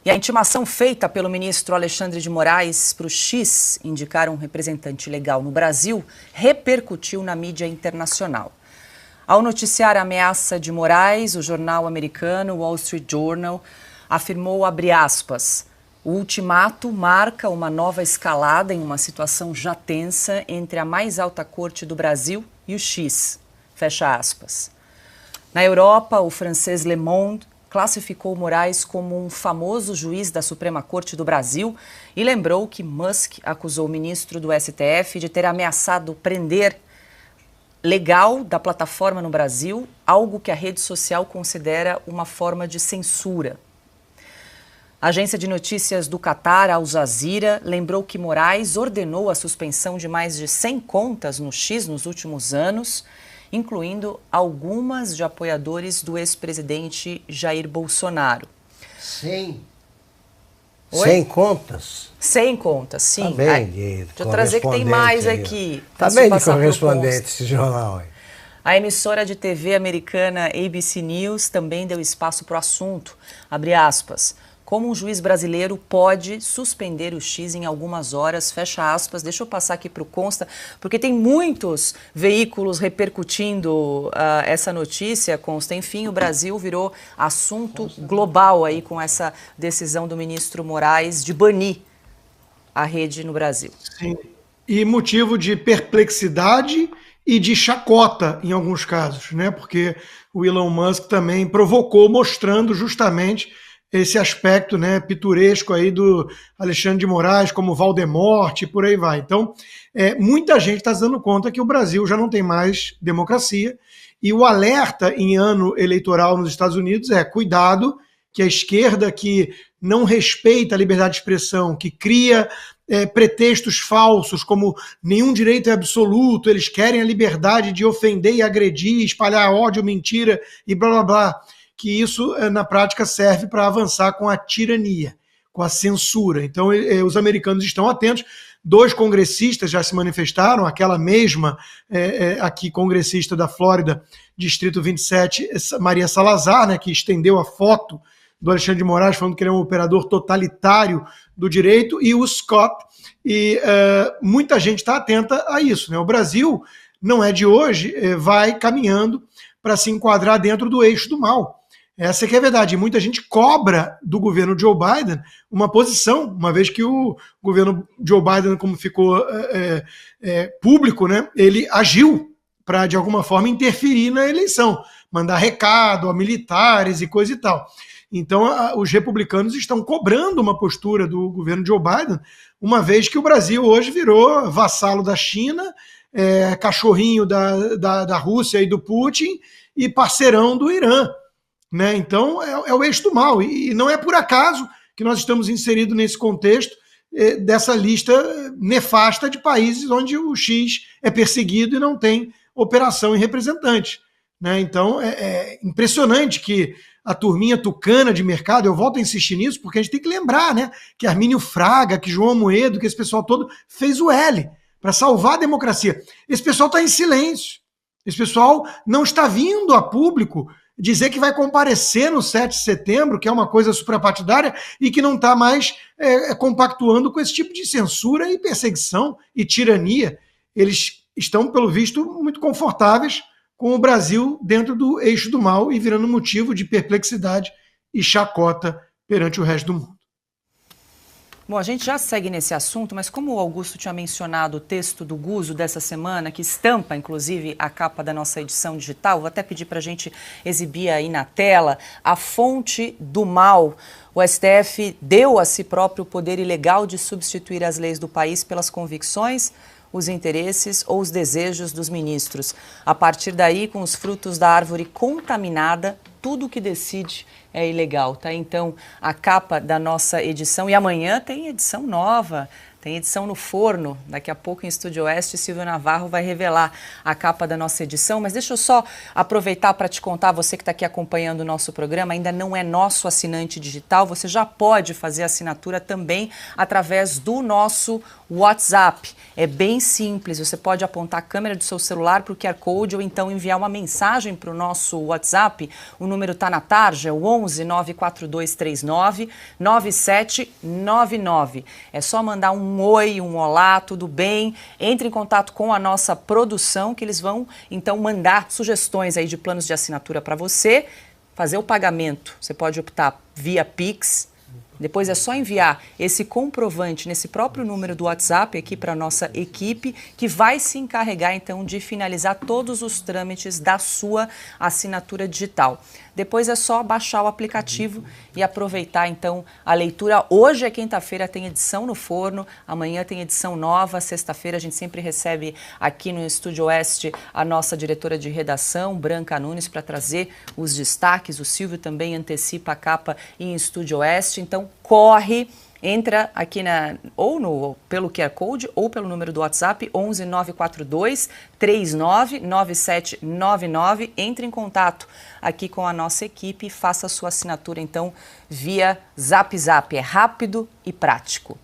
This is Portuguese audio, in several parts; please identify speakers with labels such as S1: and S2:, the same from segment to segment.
S1: E a intimação feita pelo ministro Alexandre de Moraes para o X indicar um representante legal no Brasil repercutiu na mídia internacional. Ao noticiar a ameaça de Moraes, o jornal americano Wall Street Journal afirmou, abre aspas, o ultimato marca uma nova escalada em uma situação já tensa entre a mais alta corte do Brasil e o X, fecha aspas. Na Europa, o francês Le Monde classificou Moraes como um famoso juiz da Suprema Corte do Brasil e lembrou que Musk acusou o ministro do STF de ter ameaçado prender legal da plataforma no Brasil, algo que a rede social considera uma forma de censura. A agência de notícias do Catar, Al Jazeera, lembrou que Moraes ordenou a suspensão de mais de 100 contas no X nos últimos anos, incluindo algumas de apoiadores do ex-presidente Jair Bolsonaro.
S2: 100?
S1: Oi?
S2: 100 contas?
S1: 100 contas, sim.
S2: Tá bem de
S1: deixa eu trazer que tem mais
S2: aí.
S1: Aqui.
S2: Tá bem de correspondente esse jornal aí.
S1: A emissora de TV americana ABC News também deu espaço para o assunto. Abre aspas. Como um juiz brasileiro pode suspender o X em algumas horas, fecha aspas. Deixa eu passar aqui para o Consta, porque tem muitos veículos repercutindo essa notícia, Consta. Enfim, o Brasil virou assunto global aí com essa decisão do ministro Moraes de banir a rede no Brasil.
S3: Sim, e motivo de perplexidade e de chacota em alguns casos, né? Porque o Elon Musk também provocou, mostrando justamente esse aspecto, né, pitoresco aí do Alexandre de Moraes, como Valdemorte e por aí vai. Então, muita gente está se dando conta que o Brasil já não tem mais democracia e o alerta em ano eleitoral nos Estados Unidos é cuidado, que a esquerda que não respeita a liberdade de expressão, que cria pretextos falsos, como nenhum direito é absoluto, eles querem a liberdade de ofender e agredir, espalhar ódio, mentira e blá blá blá, que isso, na prática, serve para avançar com a tirania, com a censura. Então, os americanos estão atentos. 2 congressistas já se manifestaram, aquela mesma aqui congressista da Flórida, Distrito 27, Maria Salazar, né, que estendeu a foto do Alexandre de Moraes, falando que ele é um operador totalitário do direito, e o Scott, e muita gente está atenta a isso, né? O Brasil, não é de hoje, vai caminhando para se enquadrar dentro do eixo do mal. Essa que é a verdade. Muita gente cobra do governo Joe Biden uma posição, uma vez que o governo Joe Biden, como ficou público, né, ele agiu para, de alguma forma, interferir na eleição, mandar recado a militares e coisa e tal. Então, os republicanos estão cobrando uma postura do governo Joe Biden, uma vez que o Brasil hoje virou vassalo da China, cachorrinho da Rússia e do Putin e parceirão do Irã. Né? Então, é o eixo do mal. E não é por acaso que nós estamos inseridos nesse contexto dessa lista nefasta de países onde o X é perseguido e não tem operação em representante. Né? Então, é impressionante que a turminha tucana de mercado, eu volto a insistir nisso, porque a gente tem que lembrar, né, que Armínio Fraga, que João Amoedo, que esse pessoal todo fez o L para salvar a democracia. Esse pessoal está em silêncio. Esse pessoal não está vindo a público dizer que vai comparecer no 7 de setembro, que é uma coisa suprapartidária, e que não está mais compactuando com esse tipo de censura e perseguição e tirania. Eles estão, pelo visto, muito confortáveis com o Brasil dentro do eixo do mal e virando motivo de perplexidade e chacota perante o resto do mundo.
S1: Bom, a gente já segue nesse assunto, mas como o Augusto tinha mencionado o texto do Guzzo dessa semana, que estampa, inclusive, a capa da nossa edição digital, vou até pedir para a gente exibir aí na tela, a fonte do mal. O STF deu a si próprio o poder ilegal de substituir as leis do país pelas convicções, os interesses ou os desejos dos ministros. A partir daí, com os frutos da árvore contaminada, tudo o que decide é ilegal, tá? Então, a capa da nossa edição, e amanhã tem edição nova, tem edição no forno, daqui a pouco em Estúdio Oeste, Silvio Navarro vai revelar a capa da nossa edição, mas deixa eu só aproveitar para te contar, você que está aqui acompanhando o nosso programa, ainda não é nosso assinante digital, você já pode fazer a assinatura também através do nosso WhatsApp. É bem simples, você pode apontar a câmera do seu celular para o QR Code ou então enviar uma mensagem para o nosso WhatsApp. O número está na tarja, o 11 94239 9799. É só mandar um oi, um olá, tudo bem? Entre em contato com a nossa produção, que eles vão, então, mandar sugestões aí de planos de assinatura para você. Fazer o pagamento, você pode optar via Pix. Depois é só enviar esse comprovante nesse próprio número do WhatsApp aqui para a nossa equipe, que vai se encarregar, então, de finalizar todos os trâmites da sua assinatura digital. Depois é só baixar o aplicativo e aproveitar, então, a leitura. Hoje é quinta-feira, tem edição no forno, amanhã tem edição nova, sexta-feira a gente sempre recebe aqui no Estúdio Oeste a nossa diretora de redação, Branca Nunes, para trazer os destaques. O Silvio também antecipa a capa em Estúdio Oeste, então corre, entra aqui pelo QR Code ou pelo número do WhatsApp 11 942 39 9799. Entre em contato aqui com a nossa equipe e faça a sua assinatura, então, via Zap Zap. É rápido e prático.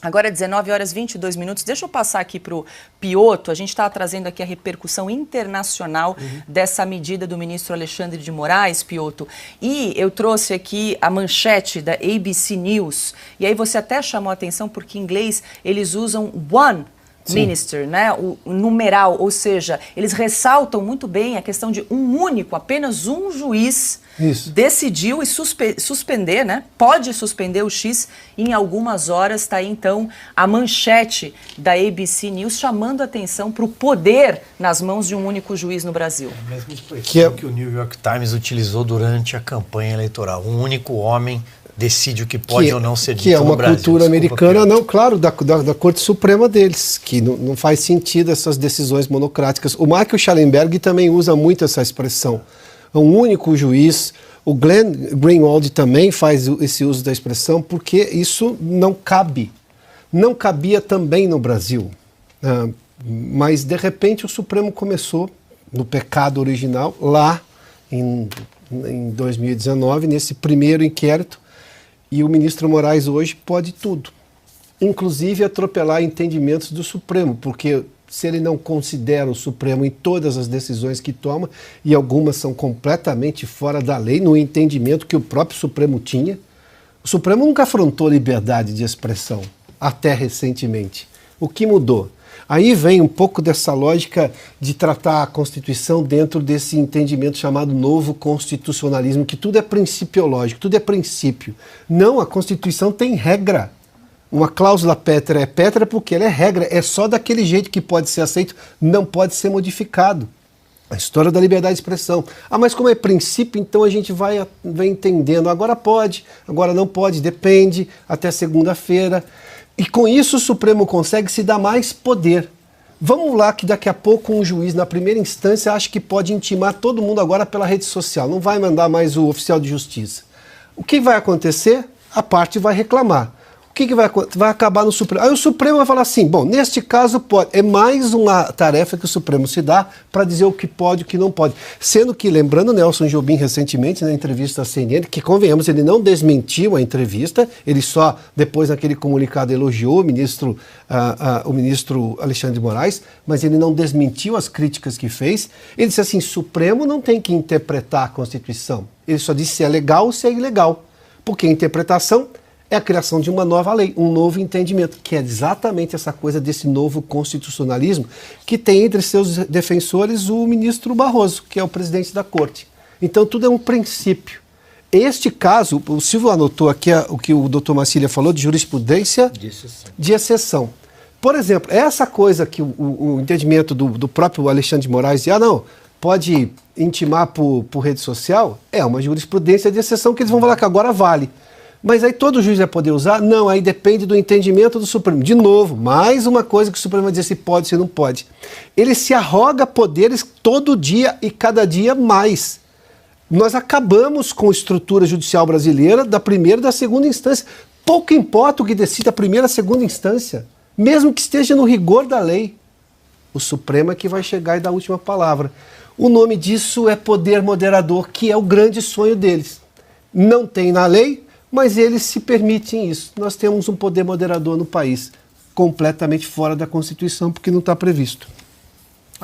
S1: Agora, 19 horas e 22 minutos. Deixa eu passar aqui para o Piotto. A gente está trazendo aqui a repercussão internacional dessa medida do ministro Alexandre de Moraes, Piotto. E eu trouxe aqui a manchete da ABC News. E aí você até chamou a atenção porque em inglês eles usam one minister, né? O numeral, ou seja, eles ressaltam muito bem a questão de um único, apenas um juiz decidiu e suspender, né? Pode suspender o X em algumas horas. Está aí, então, a manchete da ABC News chamando a atenção para o poder nas mãos de um único juiz no Brasil.
S4: É a mesma expressão que o New York Times utilizou durante a campanha eleitoral. Um único homem decide o que pode ou não ser dito no Brasil.
S2: Que é uma cultura americana, não, claro, da Corte Suprema deles, que não faz sentido essas decisões monocráticas. O Michael Schellenberg também usa muito essa expressão. Um único juiz. O Glenn Greenwald também faz esse uso da expressão, porque isso não cabe. Não cabia também no Brasil. Mas, de repente, o Supremo começou no pecado original, lá em 2019, nesse primeiro inquérito. E o ministro Moraes hoje pode tudo, inclusive atropelar entendimentos do Supremo, porque se ele não considera o Supremo em todas as decisões que toma, e algumas são completamente fora da lei, no entendimento que o próprio Supremo tinha, o Supremo nunca afrontou liberdade de expressão, até recentemente. O que mudou? Aí vem um pouco dessa lógica de tratar a Constituição dentro desse entendimento chamado novo constitucionalismo, que tudo é principiológico, tudo é princípio. Não, a Constituição tem regra. Uma cláusula pétrea é pétrea porque ela é regra, é só daquele jeito que pode ser aceito, não pode ser modificado. A história da liberdade de expressão. Mas como é princípio, então a gente vai entendendo. Agora pode, agora não pode, depende, até segunda-feira. E com isso o Supremo consegue se dar mais poder. Vamos lá que daqui a pouco um juiz na primeira instância acha que pode intimar todo mundo agora pela rede social. Não vai mandar mais o oficial de justiça. O que vai acontecer? A parte vai reclamar. O que vai acabar no Supremo? Aí o Supremo vai falar assim, bom, neste caso pode. É mais uma tarefa que o Supremo se dá para dizer o que pode e o que não pode. Sendo que, lembrando Nelson Jobim recentemente na entrevista à CNN, que convenhamos, ele não desmentiu a entrevista, ele só depois naquele comunicado elogiou o ministro Alexandre de Moraes, mas ele não desmentiu as críticas que fez. Ele disse assim, Supremo não tem que interpretar a Constituição. Ele só disse se é legal ou se é ilegal. Porque a interpretação é a criação de uma nova lei, um novo entendimento, que é exatamente essa coisa desse novo constitucionalismo, que tem entre seus defensores o ministro Barroso, que é o presidente da Corte. Então tudo é um princípio. Este caso, o Silvio anotou aqui o que o doutor Massilia falou de jurisprudência de exceção. Por exemplo, essa coisa que o entendimento do próprio Alexandre de Moraes, não, pode intimar por rede social, é uma jurisprudência de exceção que eles vão falar que agora vale. Mas aí todo juiz vai poder usar? Não, aí depende do entendimento do Supremo. De novo, mais uma coisa que o Supremo vai dizer se pode, se não pode. Ele se arroga poderes todo dia e cada dia mais. Nós acabamos com a estrutura judicial brasileira da primeira e da segunda instância. Pouco importa o que decida a primeira e a segunda instância, mesmo que esteja no rigor da lei. O Supremo é que vai chegar e dar a última palavra. O nome disso é poder moderador, que é o grande sonho deles. Não tem na lei, mas eles se permitem isso. Nós temos um poder moderador no país, completamente fora da Constituição, porque não está previsto.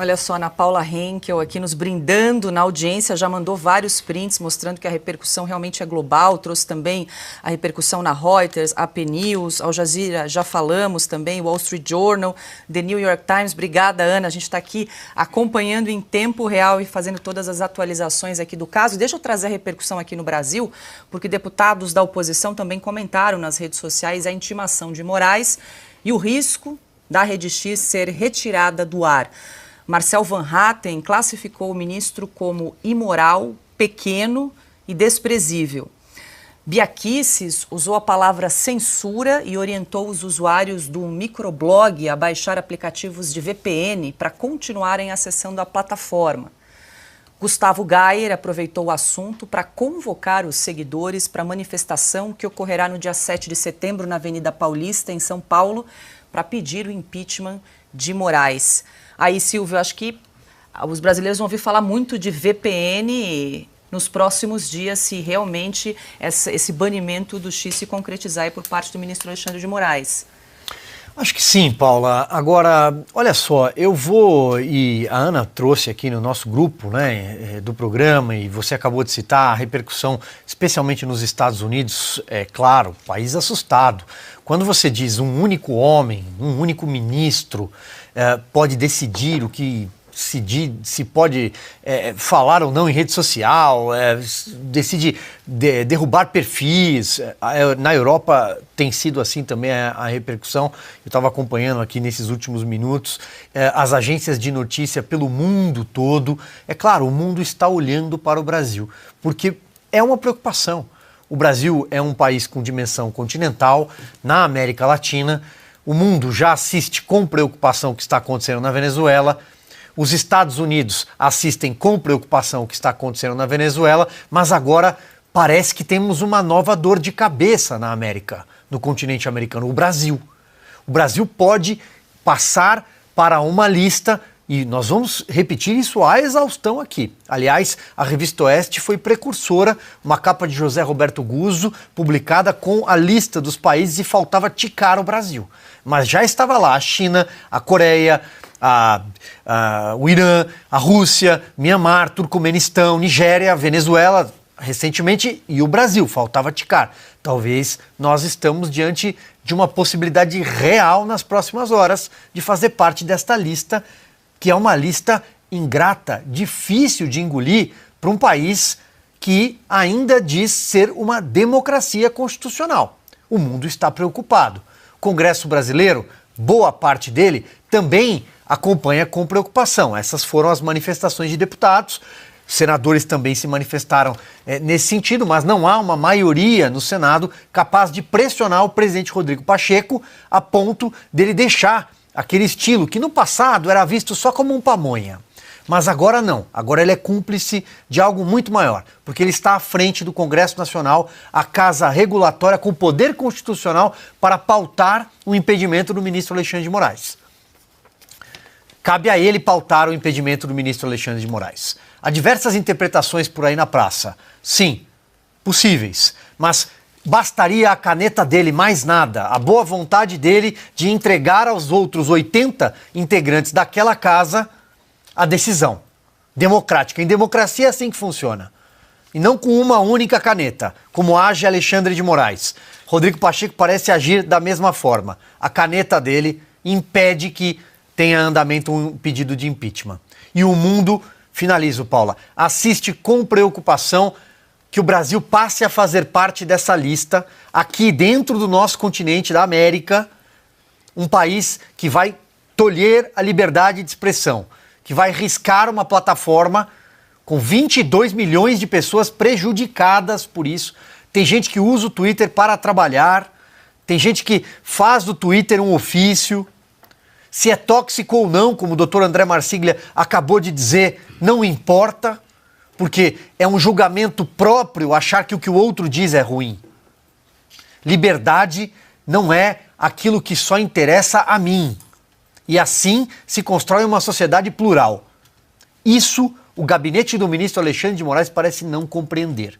S1: Olha só, Ana Paula Henkel aqui nos brindando na audiência, já mandou vários prints mostrando que a repercussão realmente é global, trouxe também a repercussão na Reuters, AP News, Al Jazeera, já falamos também, Wall Street Journal, The New York Times. Obrigada, Ana, a gente está aqui acompanhando em tempo real e fazendo todas as atualizações aqui do caso. Deixa eu trazer a repercussão aqui no Brasil, porque deputados da oposição também comentaram nas redes sociais a intimação de Moraes e o risco da Rede X ser retirada do ar. Marcel Van Hatten classificou o ministro como imoral, pequeno e desprezível. Bia Kicis usou a palavra censura e orientou os usuários do microblog a baixar aplicativos de VPN para continuarem acessando a plataforma. Gustavo Gayer aproveitou o assunto para convocar os seguidores para a manifestação que ocorrerá no dia 7 de setembro na Avenida Paulista, em São Paulo, para pedir o impeachment de Moraes. Aí, Silvio, acho que os brasileiros vão ouvir falar muito de VPN nos próximos dias, se realmente esse banimento do X se concretizar aí por parte do ministro Alexandre de Moraes.
S4: Acho que sim, Paula. Agora, olha só, e a Ana trouxe aqui no nosso grupo, né, do programa, e você acabou de citar a repercussão, especialmente nos Estados Unidos, é claro, país assustado. Quando você diz um único homem, um único ministro pode decidir o que se pode falar ou não em rede social, decide derrubar perfis. Na Europa tem sido assim também a repercussão. Eu estava acompanhando aqui nesses últimos minutos as agências de notícia pelo mundo todo. É claro, o mundo está olhando para o Brasil, porque é uma preocupação. O Brasil é um país com dimensão continental, na América Latina. O mundo já assiste com preocupação o que está acontecendo na Venezuela. Os Estados Unidos assistem com preocupação o que está acontecendo na Venezuela, mas agora parece que temos uma nova dor de cabeça na América, no continente americano, o Brasil. O Brasil pode passar para uma lista, e nós vamos repetir isso à exaustão aqui. Aliás, a Revista Oeste foi precursora, uma capa de José Roberto Guzzo, publicada com a lista dos países, e faltava ticar o Brasil. Mas já estava lá a China, a Coreia, o Irã, a Rússia, Mianmar, Turcomenistão, Nigéria, Venezuela, recentemente, e o Brasil, faltava ticar. Talvez nós estamos diante de uma possibilidade real nas próximas horas de fazer parte desta lista, que é uma lista ingrata, difícil de engolir para um país que ainda diz ser uma democracia constitucional. O mundo está preocupado. O Congresso brasileiro, boa parte dele, também acompanha com preocupação. Essas foram as manifestações de deputados. Senadores também se manifestaram nesse sentido, mas não há uma maioria no Senado capaz de pressionar o presidente Rodrigo Pacheco a ponto dele deixar aquele estilo que no passado era visto só como um pamonha. Mas agora não, agora ele é cúmplice de algo muito maior, porque ele está à frente do Congresso Nacional, a casa regulatória com poder constitucional para pautar o impedimento do ministro Alexandre de Moraes. Cabe a ele pautar o impedimento do ministro Alexandre de Moraes. Há diversas interpretações por aí na praça. Sim, possíveis, mas bastaria a caneta dele, mais nada, a boa vontade dele de entregar aos outros 80 integrantes daquela casa a decisão democrática. Em democracia é assim que funciona. E não com uma única caneta, como age Alexandre de Moraes. Rodrigo Pacheco parece agir da mesma forma. A caneta dele impede que tenha andamento um pedido de impeachment. E o mundo, finalizo, Paula, assiste com preocupação que o Brasil passe a fazer parte dessa lista, aqui dentro do nosso continente, da América, um país que vai tolher a liberdade de expressão, que vai riscar uma plataforma com 22 milhões de pessoas prejudicadas por isso. Tem gente que usa o Twitter para trabalhar, tem gente que faz do Twitter um ofício. Se é tóxico ou não, como o doutor André Marsiglia acabou de dizer, não importa, porque é um julgamento próprio achar que o que o outro diz é ruim. Liberdade não é aquilo que só interessa a mim. E assim se constrói uma sociedade plural. Isso o gabinete do ministro Alexandre de Moraes parece não compreender.